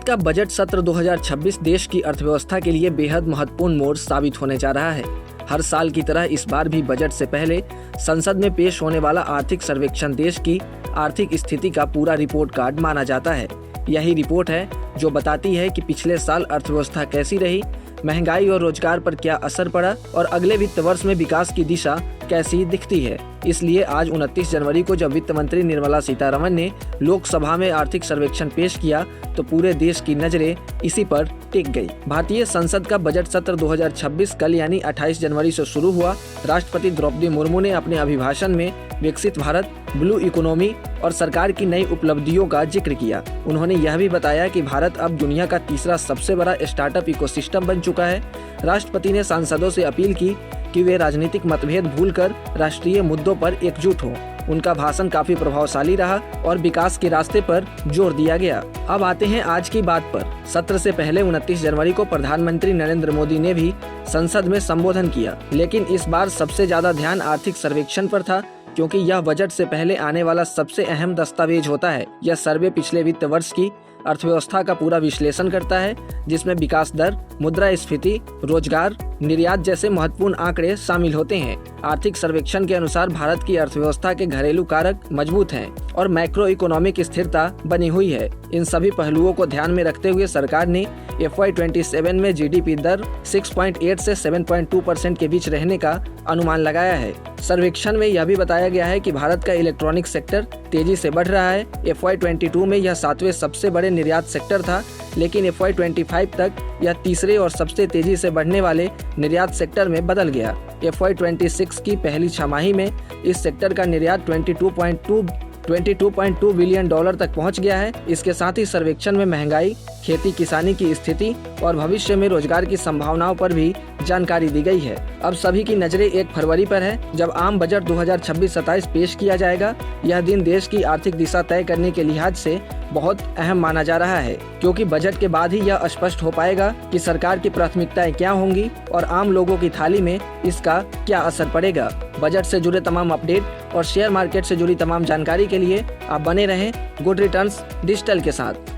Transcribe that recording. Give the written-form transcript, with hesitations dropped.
का बजट सत्र 2026 देश की अर्थव्यवस्था के लिए बेहद महत्वपूर्ण मोड़ साबित होने जा रहा है। हर साल की तरह इस बार भी बजट से पहले संसद में पेश होने वाला आर्थिक सर्वेक्षण देश की आर्थिक स्थिति का पूरा रिपोर्ट कार्ड माना जाता है। यही रिपोर्ट है जो बताती है कि पिछले साल अर्थव्यवस्था कैसी रही, महंगाई और रोजगार पर क्या असर पड़ा और अगले वित्त वर्ष में विकास की दिशा कैसी दिखती है। इसलिए आज 29 जनवरी को जब वित्त मंत्री निर्मला सीतारमण ने लोकसभा में आर्थिक सर्वेक्षण पेश किया तो पूरे देश की नजरें इसी पर टिक गई। भारतीय संसद का बजट सत्र 2026 कल यानी 28 जनवरी से शुरू हुआ। राष्ट्रपति द्रौपदी मुर्मू ने अपने अभिभाषण में विकसित भारत, ब्लू इकोनॉमी और सरकार की नई उपलब्धियों का जिक्र किया। उन्होंने यह भी बताया कि भारत अब दुनिया का तीसरा सबसे बड़ा स्टार्टअप इकोसिस्टम बन चुका है। राष्ट्रपति ने सांसदों से अपील की कि वे राजनीतिक मतभेद भूलकर राष्ट्रीय मुद्दों पर एकजुट हों। उनका भाषण काफी प्रभावशाली रहा और विकास के रास्ते पर जोर दिया गया। अब आते हैं आज की बात पर। सत्र से पहले 29 जनवरी को प्रधानमंत्री नरेंद्र मोदी ने भी संसद में संबोधन किया, लेकिन इस बार सबसे ज्यादा ध्यान आर्थिक सर्वेक्षण पर था, क्योंकि यह बजट से पहले आने वाला सबसे अहम दस्तावेज होता है। यह सर्वे पिछले वित्त वर्ष की अर्थव्यवस्था का पूरा विश्लेषण करता है, जिसमें विकास दर, मुद्रास्फीति, रोजगार, निर्यात जैसे महत्वपूर्ण आंकड़े शामिल होते हैं। आर्थिक सर्वेक्षण के अनुसार भारत की अर्थव्यवस्था के घरेलू कारक मजबूत हैं और मैक्रो इकोनॉमिक स्थिरता बनी हुई है। इन सभी पहलुओं को ध्यान में रखते हुए सरकार ने FY27 में GDP दर 6.8 से 7.2% के बीच रहने का अनुमान लगाया है। सर्वेक्षण में यह भी बताया गया है कि भारत का इलेक्ट्रॉनिक सेक्टर तेजी से बढ़ रहा है। FY22 में यह 7वें सबसे बड़े निर्यात सेक्टर था, लेकिन FY25 तक यह तीसरे और सबसे तेजी से बढ़ने वाले निर्यात सेक्टर में बदल गया। FY26 की पहली छमाही में इस सेक्टर का निर्यात 22.2 बिलियन डॉलर तक पहुंच गया है। इसके साथ ही सर्वेक्षण में महंगाई, खेती किसानी की स्थिति और भविष्य में रोजगार की संभावनाओं पर भी जानकारी दी गई है। अब सभी की नजरें 1 फरवरी पर है, जब आम बजट 2026-27 पेश किया जाएगा। यह दिन देश की आर्थिक दिशा तय करने के लिहाज से बहुत अहम माना जा रहा है, क्योंकि बजट के बाद ही यह स्पष्ट हो पाएगा कि सरकार की प्राथमिकताएं क्या होंगी और आम लोगों की थाली में इसका क्या असर पड़ेगा। बजट से जुड़े तमाम अपडेट और शेयर मार्केट से जुड़ी तमाम जानकारी के लिए आप बने रहें गुड रिटर्न्स डिजिटल के साथ।